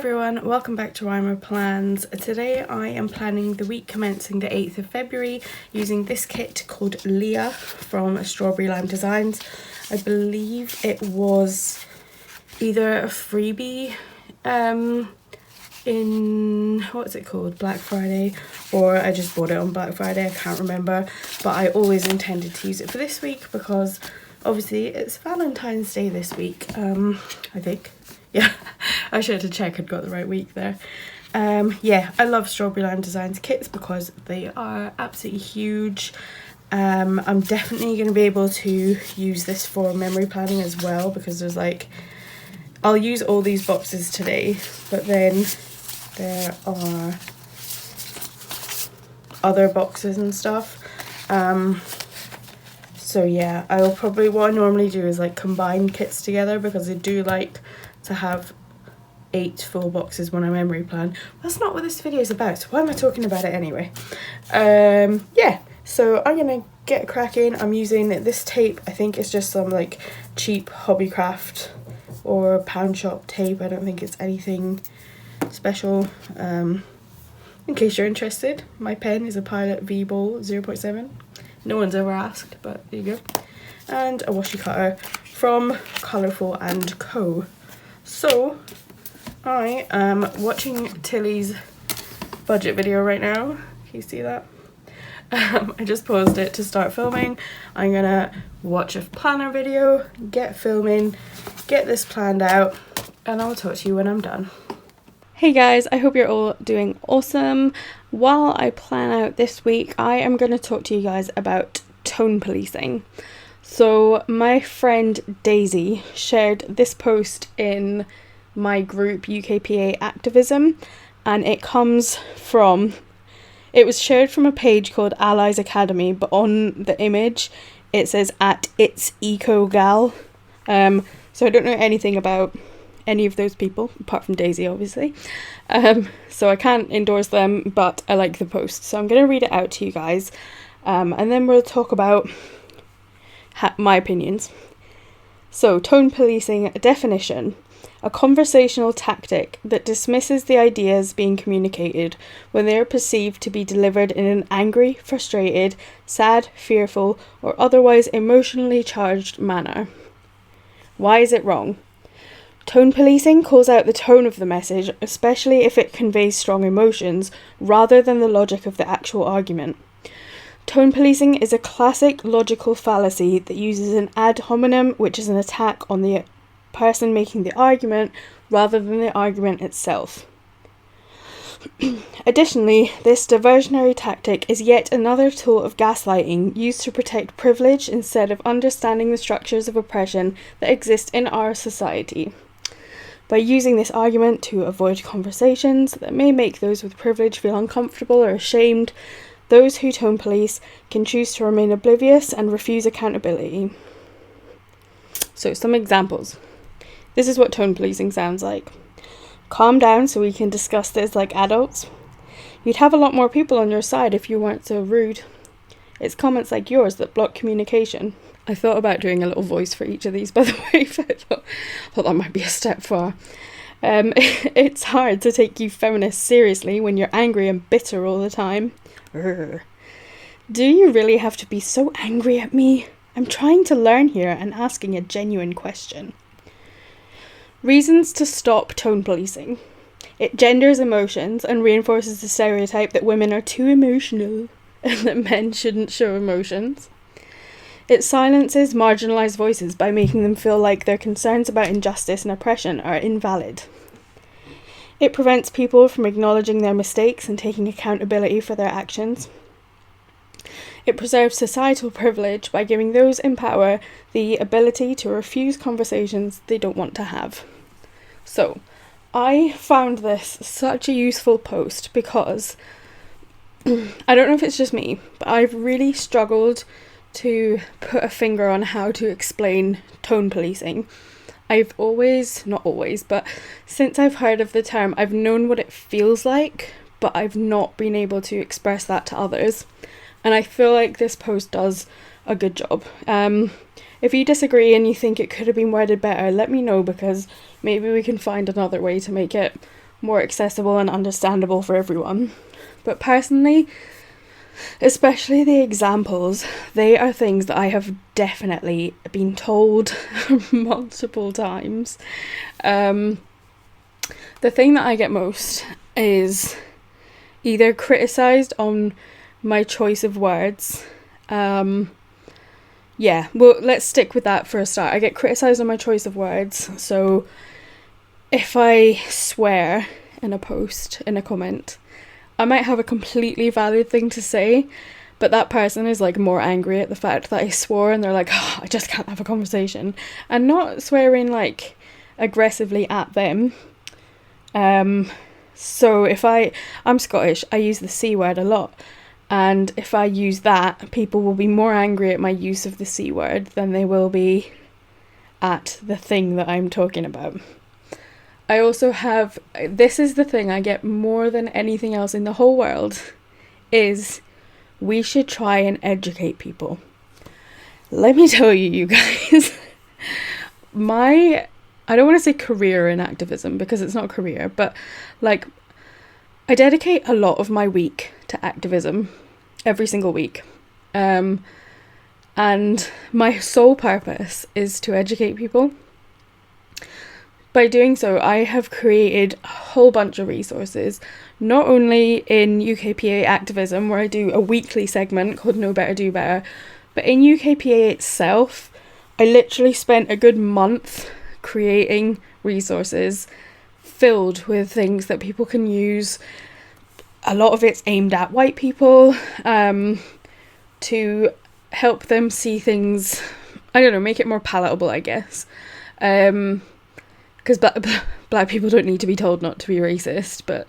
everyone, welcome back to Rymerplans. Today I am planning the week commencing the 8th of February using this kit called Leah from Strawberry Lime Designs. I believe it was either a freebie in, what's it called, Black Friday, or I just bought it on Black Friday, I can't remember, but I always intended to use it for this week because obviously it's Valentine's Day this week, I think. Yeah, I should have checked I'd got the right week there. Yeah, I love Strawberry Lime Designs kits because they are absolutely huge. I'm definitely going to be able to use this for memory planning as well because there's like, I'll use all these boxes today, but then there are other boxes and stuff. So yeah, I'll probably, what I normally do is like combine kits together because I do like to have 8 full boxes when I memory plan. That's not what this video is about, so why am I talking about it anyway? Yeah, so I'm gonna get cracking. I'm using this tape. I think it's just some like cheap Hobbycraft or pound shop tape. I don't think it's anything special. In case you're interested, my pen is a Pilot V-Ball 0.7. No one's ever asked, but there you go. And a washi cutter from Colourful and Co. So, I am watching Tilly's budget video right now. Can you see that? I just paused it to start filming. I'm gonna watch a planner video, get filming, get this planned out, and I'll talk to you when I'm done. Hey guys, I hope you're all doing awesome. While I plan out this week, I am going to talk to you guys about tone policing. So my friend Daisy shared this post in my group UKPA Activism, and it was shared from a page called Allies Academy, but on the image it says at It's Eco Gal. So I don't know anything about any of those people apart from Daisy, obviously, so I can't endorse them, but I like the post, so I'm going to read it out to you guys, and then we'll talk about my opinions. So, tone policing definition: a conversational tactic that dismisses the ideas being communicated when they are perceived to be delivered in an angry, frustrated, sad, fearful, or otherwise emotionally charged manner. Why is it wrong? Tone policing calls out the tone of the message, especially if it conveys strong emotions, rather than the logic of the actual argument. Tone policing is a classic logical fallacy that uses an ad hominem, which is an attack on the person making the argument, rather than the argument itself. Additionally, this diversionary tactic is yet another tool of gaslighting used to protect privilege instead of understanding the structures of oppression that exist in our society. By using this argument to avoid conversations that may make those with privilege feel uncomfortable or ashamed, those who tone police can choose to remain oblivious and refuse accountability. So, some examples. This is what tone policing sounds like. Calm down so we can discuss this like adults. You'd have a lot more people on your side if you weren't so rude. It's comments like yours that block communication. I thought about doing a little voice for each of these, by the way, but I thought that might be a step far. It's hard to take you feminists seriously when you're angry and bitter all the time. Urgh. Do you really have to be so angry at me? I'm trying to learn here and asking a genuine question. Reasons to stop tone policing. It genders emotions and reinforces the stereotype that women are too emotional and that men shouldn't show emotions. It silences marginalised voices by making them feel like their concerns about injustice and oppression are invalid. It prevents people from acknowledging their mistakes and taking accountability for their actions. It preserves societal privilege by giving those in power the ability to refuse conversations they don't want to have. So, I found this such a useful post because I don't know if it's just me, but I've really struggled to put a finger on how to explain tone policing. I've always, not always, but since I've heard of the term, I've known what it feels like, but I've not been able to express that to others. And I feel like this post does a good job. If you disagree and you think it could have been worded better, let me know, because maybe we can find another way to make it more accessible and understandable for everyone. But personally, especially the examples, they are things that I have definitely been told multiple times. The thing that I get most is either criticised on my choice of words. Yeah, well, let's stick with that for a start. I get criticised on my choice of words. So if I swear in a post, in a comment, I might have a completely valid thing to say, but that person is like more angry at the fact that I swore, and they're like, oh, I just can't have a conversation. And not swearing like aggressively at them. So if I'm Scottish, I use the C word a lot. And if I use that, people will be more angry at my use of the C word than they will be at the thing that I'm talking about. I also have, this is the thing I get more than anything else in the whole world, is we should try and educate people. Let me tell you, you guys, I don't want to say career in activism because it's not a career, but like I dedicate a lot of my week to activism every single week. And my sole purpose is to educate people. By doing so, I have created a whole bunch of resources, not only in UKPA activism, where I do a weekly segment called Know Better, Do Better, but in UKPA itself, I literally spent a good month creating resources filled with things that people can use. A lot of it's aimed at white people, to help them see things, I don't know, make it more palatable, I guess. Because black people don't need to be told not to be racist, but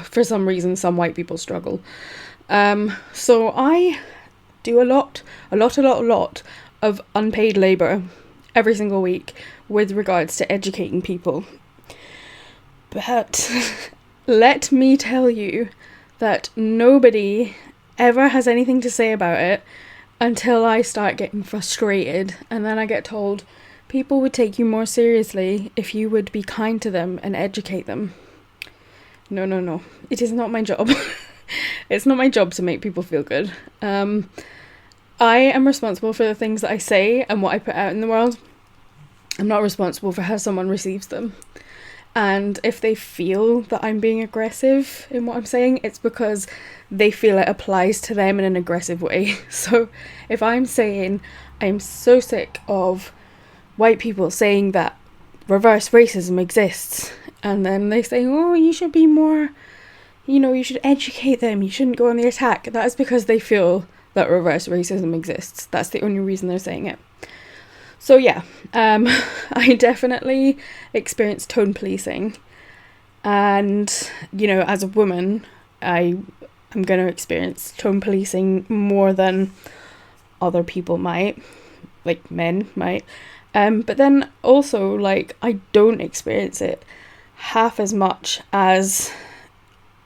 for some reason some white people struggle. So I do a lot of unpaid labour every single week with regards to educating people. But let me tell you that nobody ever has anything to say about it until I start getting frustrated, and then I get told people would take you more seriously if you would be kind to them and educate them. No. It is not my job. It's not my job to make people feel good. I am responsible for the things that I say and what I put out in the world. I'm not responsible for how someone receives them. And if they feel that I'm being aggressive in what I'm saying, it's because they feel it applies to them in an aggressive way. So if I'm saying I'm so sick of white people saying that reverse racism exists, and then they say, oh, you should be more, you should educate them, you shouldn't go on the attack, that is because they feel that reverse racism exists. That's the only reason they're saying it. So yeah, I definitely experienced tone policing, and as a woman, I'm going to experience tone policing more than other people might, like men might. But then also, like, I don't experience it half as much as,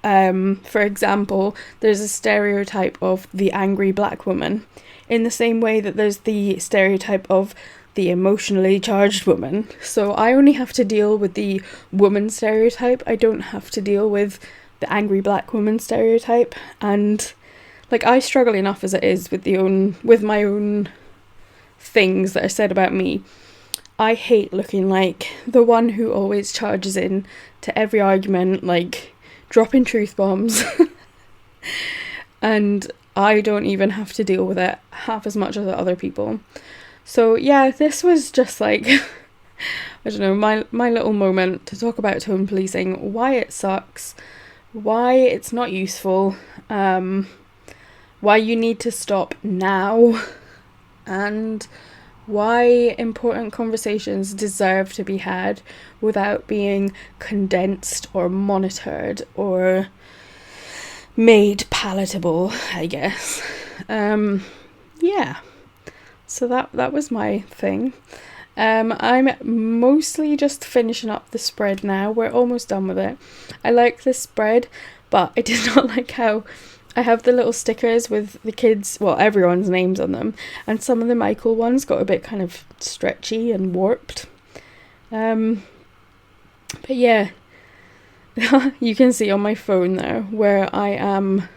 for example, there's a stereotype of the angry black woman, in the same way that there's the stereotype of the emotionally charged woman. So I only have to deal with the woman stereotype. I don't have to deal with the angry black woman stereotype. And like, I struggle enough as it is with my own things that are said about me. I hate looking like the one who always charges in to every argument, like dropping truth bombs. And I don't even have to deal with it half as much as other people. So yeah, this was just like, I don't know, my little moment to talk about tone policing, why it sucks, why it's not useful, why you need to stop now, and why important conversations deserve to be had without being condensed or monitored or made palatable, I guess. Yeah. So that was my thing. I'm mostly just finishing up the spread now. We're almost done with it. I like this spread, but I did not like how I have the little stickers with the kids, well, everyone's names on them, and some of the Michael ones got a bit kind of stretchy and warped. But yeah, You can see on my phone now where I am.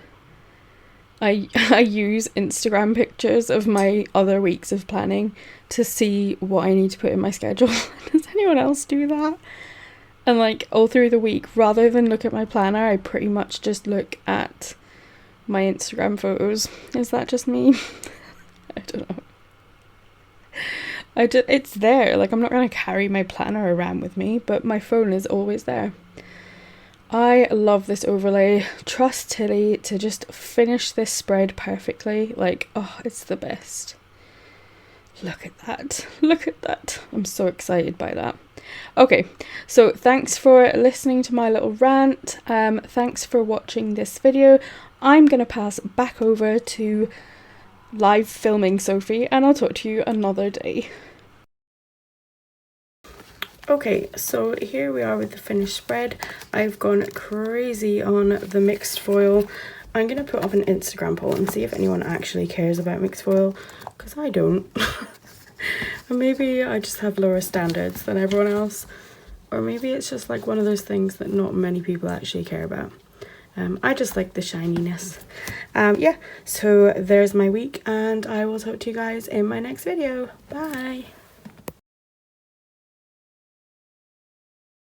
I use Instagram pictures of my other weeks of planning to see what I need to put in my schedule. Does anyone else do that? And like all through the week, rather than look at my planner, I pretty much just look at my Instagram photos. Is that just me? I don't know. It's there. Like, I'm not going to carry my planner around with me, but my phone is always there. I love this overlay. Trust Tilly to just finish this spread perfectly. Like, oh, it's the best. Look at that. Look at that. I'm so excited by that. Okay, so thanks for listening to my little rant. Thanks for watching this video. I'm going to pass back over to live filming Sophie, and I'll talk to you another day. Okay, so here we are with the finished spread. I've gone crazy on the mixed foil. I'm going to put up an Instagram poll and see if anyone actually cares about mixed foil, because I don't. And maybe I just have lower standards than everyone else, or maybe it's just like one of those things that not many people actually care about. I just like the shininess. Yeah, so there's my week, and I will talk to you guys in my next video. Bye!